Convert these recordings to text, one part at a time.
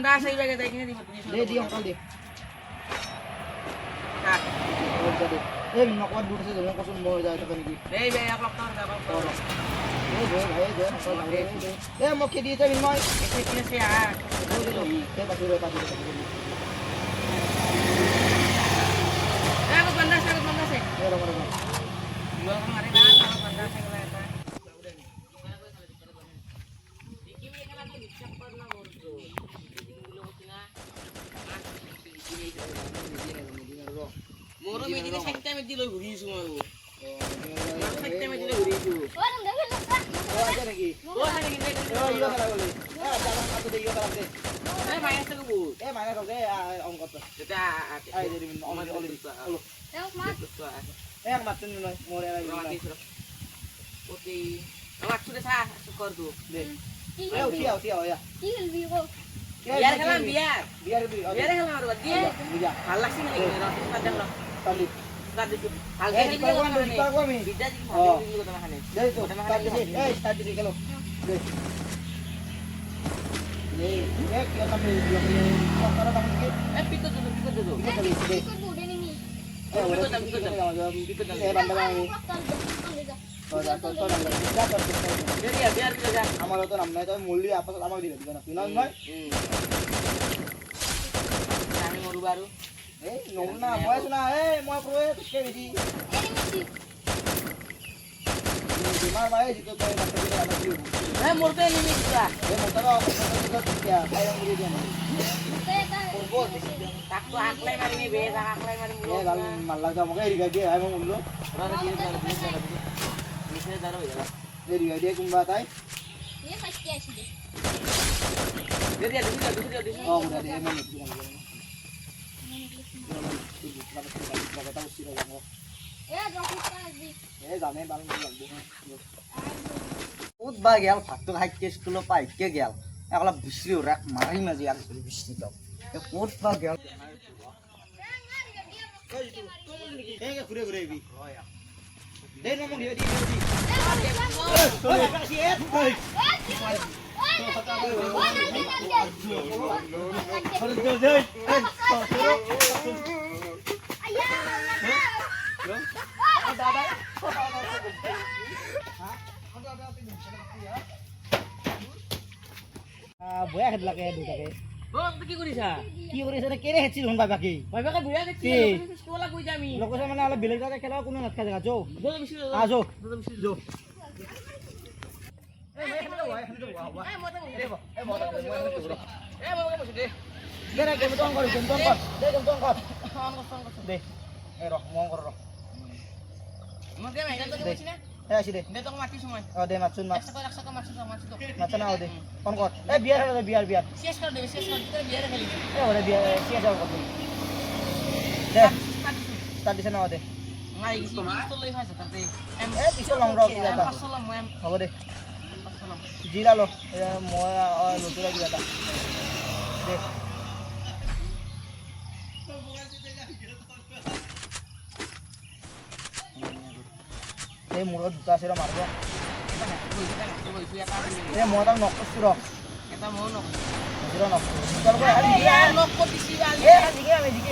বন্ধা আছে ইবাগে যাই কিনে দিব তুমি দে দি অঙ্কল দে কাট এই নকত দুট আছে যেন কচোন মই যাই থাকে নেকি এই বে এক লক্ষ টাকা যাব এই দে ভাই দে অঙ্কল দে এ মোক কি দিতে বিনময় এসে কিনেছে আ এ পাতি রে আগত বন্ধা আছে এ রকম লোক মারে না বন্ধা আছে গলা এটা দেখি মে এখানে তো বিশ্বাস কর না বলতো এগুলো হচ্ছে না মোর মেদিনে সাইটটা মে দিল ঘুরিছো মই সাইটটা মে দিল ঘুরিছো ও আছে নাকি ও আছে কি ও ইও খেলা বলে এ দাদা কাটো দে ইও খেলা দে এই মাইনাস তো গো এ মাইনা দে অঙ্কত এটা আই দে বিন অঙ্কল অলরেডি হলো এ মাতুন নয় মোরে আই ওকে আমার ছুটে সা কর দো দে এ উঠিয়া ইয়া কি খেলবি গো বিয়ার খেলাম বিয়ার বিয়ার খেলাম আর বাদ দিয়ে বুঝা ভাল লাগছে না রাতে সাথে না তালি কাট দিছি ভাল এ দিকর কো আমি বিদ্যা জি ভালো দিলো কথা খানে দে তো কাট দিছি এ স্টার্ট দিছি গেল দে ये क्या काम है ये सारा काम के এ পিকো দো ये चली दे কি করবো রে নিনি ए वो ए बंदा আমি তো যা তো নাম যা তো বিয়ার বিয়ার দিলো যা আমার তো নাম নাই তো মূল্য আপস আমাকে দিবে দিবে না তুই নাম নয় আমি মরু বারু এই নম না মই শুনা এই মই প্রয়ে কে দিদি এরে মিছি দিমার ভাই জিতো তো না তো দিলা না এ মরতে নিমি যা এ মোটা তো তো কিয়া আই আম দিদি না তেটা করবো তাক তো আকলাই মারিনি বে তাক আকলাই মারিনি এ গাল মাল্লা তো আমাকে এরিগা দিয়ে আই মূল্য ওরা কি নিচে দাঁড়ো হয়ে গেল এরিগা দিয়ে কুম্বা তাই এ ফাইতে আসি দে দে দে ও মুদা দে মানে দিলা এ রকিটা আসবি এ জানে বাল লাগবে বহুত বা গেল ভাতটো খাইকে স্কুলত পাইকে গেল একলা বিচৰি ৰাখ মাৰি মাজি আৰু বিচৰি যাও বহুত বা গেল এই ঘুরে ঘুরে আইবি দে নম দিয়ে দি বয়া খেত লাগে দুটাকে ও কি করিছা কি কৰিছে নে কেনে হেছি হন বাবাকে ভাইবাকে বুয়া দেখছি কি? স্কুলা কই যামি লোকছে মানে অলপ বেলেগ জায়গা খেলা কোনো নাটকা জায়গা যো দো বিছি আজো দো এ মতে বসে দে দে রে গেম তো কর দে গেম তো কর দে এ রহ মং কর রহ মগে মাইরা তো বসি না এ আসি দে দে তো মাটি সময় ও দে মাছুন মাছ 100 টাকা মাটি তো মাছ না ও দে কোন কর এ বিয়ার হলো বিয়ার শেষ করে দেবে শেষ করে দিতে বিয়ারে খালি এ ওরে বিয়ার সিয়া যাও কর দে স্টার্ট দিছে না ও দে মাই গিছি তো লই ফাইছে তাতে এ পিছল লং রক দিলা আসসালাম মই হ'ব দে আসসালাম জিলা লো মই লতুরা দিলা দে এই মূৰত দুটা আছে মাৰিব এই মই তাক নকৰছো ৰ এটা মন জিৰ নক তলকৈ হালি লক করতেছি এ দিকে আমি দিকে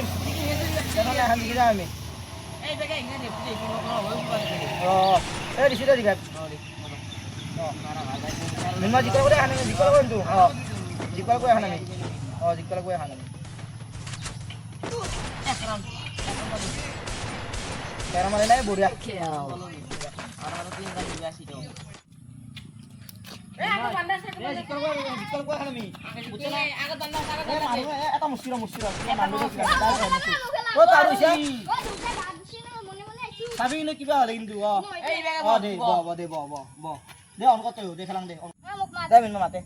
তেনেহ'লে হালি দিকে আমি এই জায়গা ইংরে দেখি কি লোক হয় কি পারে অ এই দিছে দিকে অ নিমা জিকল করে হানে জিকল করে কিন্তু অ জিকল করে হানে অ জিকল করে হানে একরাম কেরা মারে নাই বড়িয়া আর আর তিন গাড়ি আসি তো জিকল করে হানে মি আগে দন্ডা এটা মুছিৰা মানুহ ও ও তাৰুছা ও দুটা ভাবছি না মনে মনে আইছি চাবি কিন্তু কিবা হ'লে কিন্তু অ এই জায়গা অ দে ব দে অন কত দে খেলাং দে মোক মাত দে মিন মাতে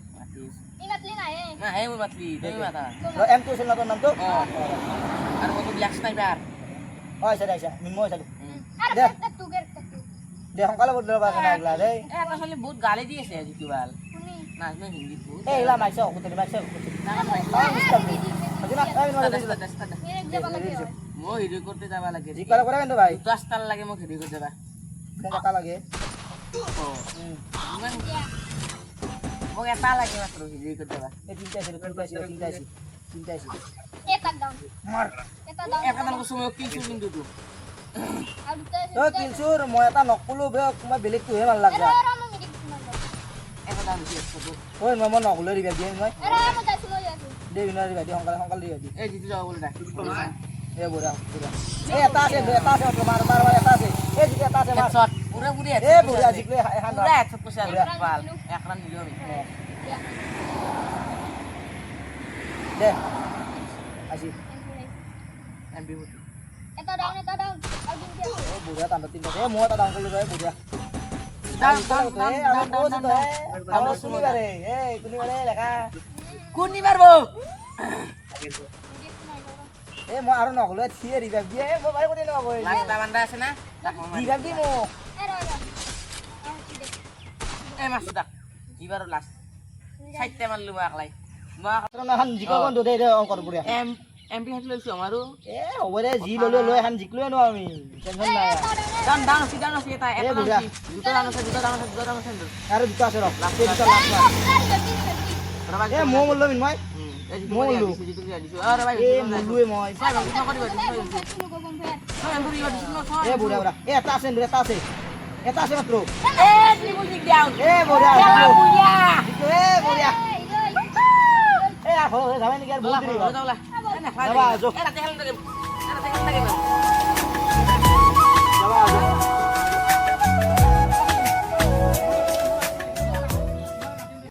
ইনাতলি নাই না হে মই মাতলি তুমি মাতা এম তো আছিল তোৰ নামটো ও আর কত ব্ল্যাক স্নাইপার অ আইছা মিন মই চালো আরে তু গের তু দে সংকালে বদল বা কেনা আগলা দে এ আসলে বহুত গালি দিয়েছে আজি কিবাল শুনি না আমি হিন্দি বহুত এই ইলা মাইছ কুতলি মাইছ না না অ মিস্টার আজি না এই মারে মেরে যাবা লাগে মই হিডি করতে যাবা লাগে জি কল করে কিন্তু ভাই 10 টাল লাগে মই হিডি করতে যাবা টাকা লাগে ও ইমান Abang eta lagi Mas terus jadi ikut coba. তিনটা আছে Eta down. Mar. Eta down. Eta kan semua kisu mindu tuh. Aduh teh. ও কিলচুৰ মই এটা নকলো বে মই বেলেগটোহে ভাল লাগা Era mo midig man. Eta dan siap satu. ঐ মই নকলো ৰিবা দিয়ে মই Era mo dai sulo yasu. দে বিনা ৰিবা দি সংকাল ৰিবা দি Jitu jauh boleh dah. এ বুঢ়া এটা আছে মাৰ এটা আছে এ জিকে এটা আছে মাৰ Headshot. Udah budi এ বুঢ়া জিকলে এখন Udah headshot pusat. Bal. Ekran dulu. Ya. দে আসি MB mutu. Eta down. Aduh dia. ও বুঢ়া তান্দ তিনটা এ মই এটা ডাউন কৰিলো বে বুঢ়া Down. আমৰা শুনিবাৰে এ শুনিবাৰে লেখা Kuni barbo. এ মই আৰু নকলো থিয়ে ৰিবা দিয়ে মই বাৰে কৰি নকব Last taman dah sana. Tak mau. Riva দি মোক Era. Mas sudah. Ibaru last. Side teman lu mak lai. Mak এখন জিকো কোন দে দে অংকৰ বুঢ়া MP hat lu sih amaru. এ হ'ব দে জি ললো লৈ এখন জিকলো নো আমি টেনশন নাই Dan si eta. Eh, Ekran budak. si. Juta dan satu. আৰু দুটা আছে ৰ এই দুটা লাষ্ট মাৰ Berapa? এ মই মল্লো মিন মই Mau Mulu. lu. Situ dia di situ. Ah, baik. এ মল্লোৱে মই Saya bang, kita kau di bawah. Sulo go bomber. Saya yang beri di sini. এ বুঢ়া বুঢ়া এ এটা আছে এটা আছে মাত্ৰ Eh, si musik down. এ বুঢ়া Yang punya. এ বুঢ়া এ আহ যাবে নেকি আৰু বহুত দেৰি হ'ল Tahu lah. Enak. Coba, Zul. Enak tinggal lagi. Enak tinggal lagi, Bang. যাবা